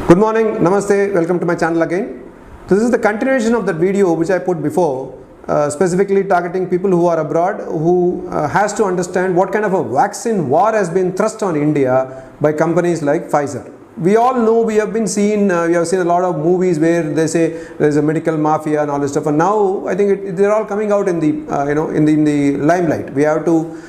Good morning, Namaste, welcome to my channel again. This is the continuation of that video which I put before, specifically targeting people who are abroad, who has to understand what kind of a vaccine war has been thrust on India by companies like Pfizer. We all know, we have seen a lot of movies where they say there is a medical mafia and all this stuff, and now I think they're all coming out in the in the limelight. We have to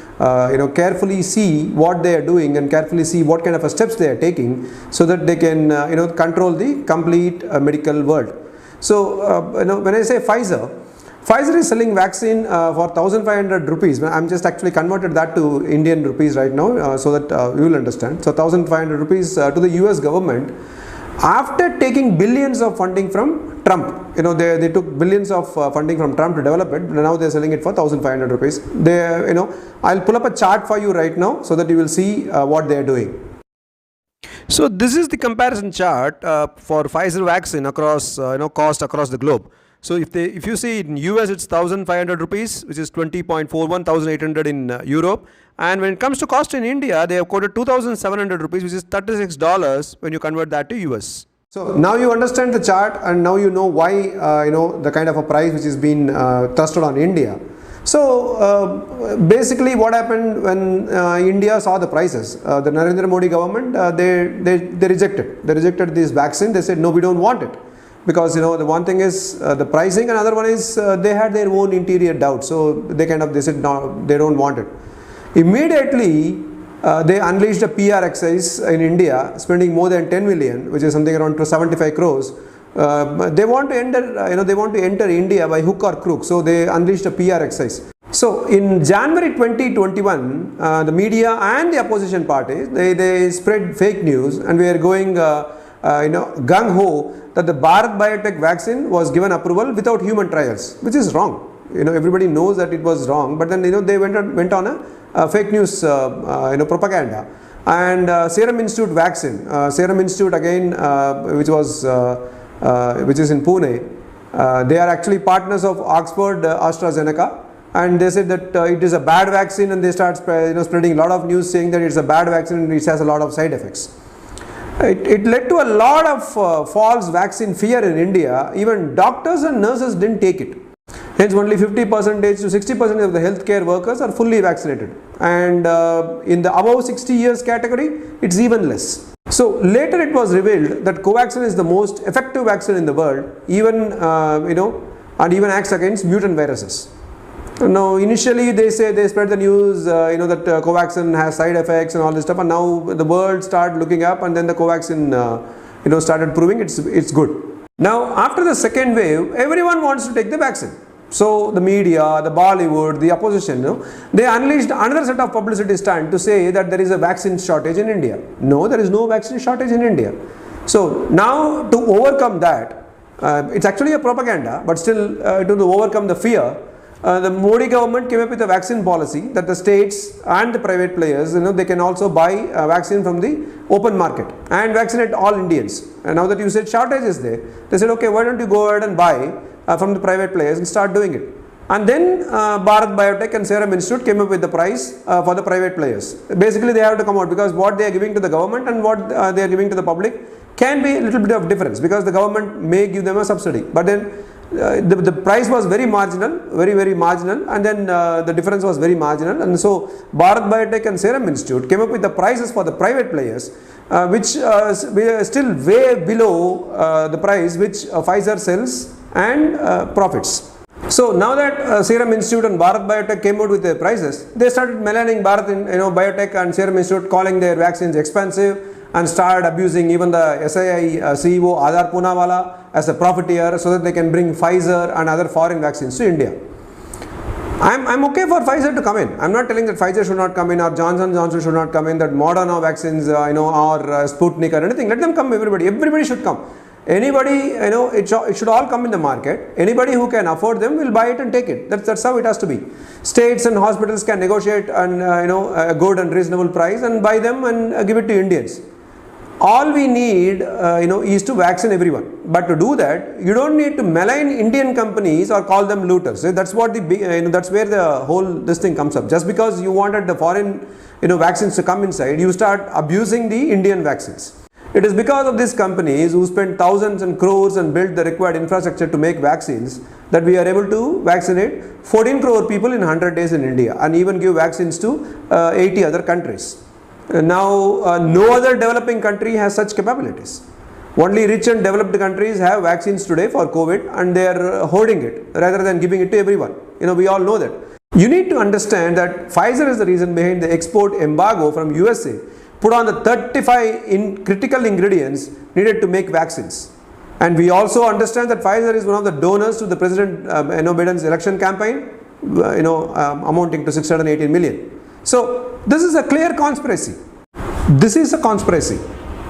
carefully see what they are doing and carefully see what kind of steps they are taking, so that they can control the complete medical world. So when I say Pfizer is selling vaccine for 1,500 rupees. I'm just actually converted that to Indian rupees right now, so that you will understand. So 1,500 rupees to the US government, after taking billions of funding from Trump. They took billions of funding from Trump to develop it. Now they're selling it for 1,500 rupees. I'll pull up a chart for you right now so that you will see what they are doing. So this is the comparison chart for Pfizer vaccine across cost across the globe. So if you see in US it's 1,500 rupees, which is 20.41, 1,800 in Europe, and when it comes to cost in India, they have quoted 2,700 rupees, which is $36 when you convert that to US. So now you understand the chart, and now you know why the kind of a price which is being thrusted on India. So basically what happened when India saw the prices, the Narendra Modi government, they rejected this vaccine. They said no, we don't want it. Because the one thing is the pricing, and another one is they had their own interior doubts, so they said no, they don't want it. Immediately they unleashed a PR exercise in India, spending more than 10 million, which is something around 75 crores. They want to enter India by hook or crook, so they unleashed a PR exercise. So in January 2021, the media and the opposition parties, they spread fake news, and we are going gung-ho that the Bharat Biotech vaccine was given approval without human trials, which is wrong. Everybody knows that it was wrong, but then they went on a fake news propaganda. And Serum Institute vaccine, Serum Institute again, which is in Pune, they are actually partners of Oxford AstraZeneca, and they said that it is a bad vaccine, and they start spreading a lot of news saying that it's a bad vaccine and it has a lot of side effects. It led to a lot of false vaccine fear in India. Even doctors and nurses didn't take it. Hence only 50% to 60% of the healthcare workers are fully vaccinated. And in the above 60 years category, it's even less. So later it was revealed that Covaxin is the most effective vaccine in the world, even and even acts against mutant viruses. Now initially they spread the news that Covaxin has side effects and all this stuff, and now the world started looking up, and then the Covaxin started proving it's good. Now after the second wave, everyone wants to take the vaccine. So the media, the Bollywood, the opposition, they unleashed another set of publicity stunt to say that there is a vaccine shortage in India. No, there is no vaccine shortage in India. So now to overcome that, it's actually a propaganda, but still to overcome the fear, the Modi government came up with a vaccine policy that the states and the private players, they can also buy a vaccine from the open market and vaccinate all Indians. And now that you said shortage is there, they said, okay, why don't you go ahead and buy from the private players and start doing it. And then Bharat Biotech and Serum Institute came up with the price for the private players. Basically they have to come out, because what they are giving to the government and what they are giving to the public can be a little bit of difference, because the government may give them a subsidy, but then the price was very marginal, very marginal, and then the difference was very marginal. And so Bharat Biotech and Serum Institute came up with the prices for the private players, which were still way below the price which Pfizer sells and profits. So now that Serum Institute and Bharat Biotech came out with their prices, they started maligning Biotech and Serum Institute, calling their vaccines expensive, and started abusing even the SII CEO Adar Poonawalla as a profiteer, so that they can bring Pfizer and other foreign vaccines to India. I'm okay for Pfizer to come in. I'm not telling that Pfizer should not come in, or Johnson & Johnson should not come in, that Moderna vaccines, or Sputnik or anything. Let them come, everybody should come. Anybody, it should all come in the market. Anybody who can afford them will buy it and take it. That's how it has to be. States and hospitals can negotiate and a good and reasonable price and buy them and give it to Indians. all we need is to vaccinate everyone. But to do that, you don't need to malign Indian companies or call them looters. That's what the big, that's where the whole this thing comes up. Just because you wanted the foreign vaccines to come inside, you start abusing the Indian vaccines. It is because of these companies who spend thousands and crores and build the required infrastructure to make vaccines that we are able to vaccinate 14 crore people in 100 days in India and even give vaccines to 80 other countries. Now, no other developing country has such capabilities. Only rich and developed countries have vaccines today for COVID, and they are hoarding it rather than giving it to everyone. We all know that. You need to understand that Pfizer is the reason behind the export embargo from USA put on the 35 critical ingredients needed to make vaccines. And we also understand that Pfizer is one of the donors to the President Biden's election campaign, amounting to 618 million. So this is a clear conspiracy. This is a conspiracy.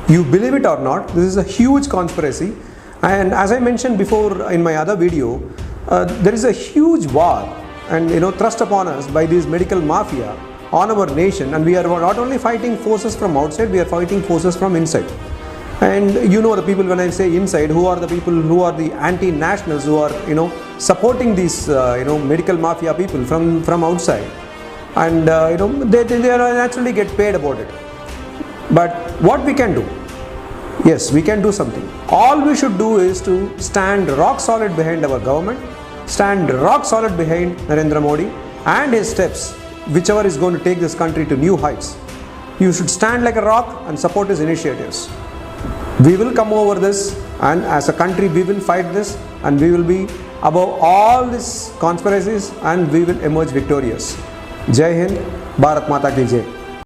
You believe it or not, this is a huge conspiracy. And as I mentioned before in my other video, there is a huge war and thrust upon us by these medical mafia on our nation, and we are not only fighting forces from outside, we are fighting forces from inside. And the people, when I say inside, who are the people who are the anti-nationals who are supporting these medical mafia people from outside, and they naturally get paid about it. But what we can do? Yes, we can do something. All we should do is to stand rock solid behind our government, stand rock solid behind Narendra Modi and his steps, whichever is going to take this country to new heights. You should stand like a rock and support his initiatives. We will come over this, and as a country we will fight this, and we will be above all these conspiracies, and we will emerge victorious. Jai Hind, Bharat Mata Ki Jai.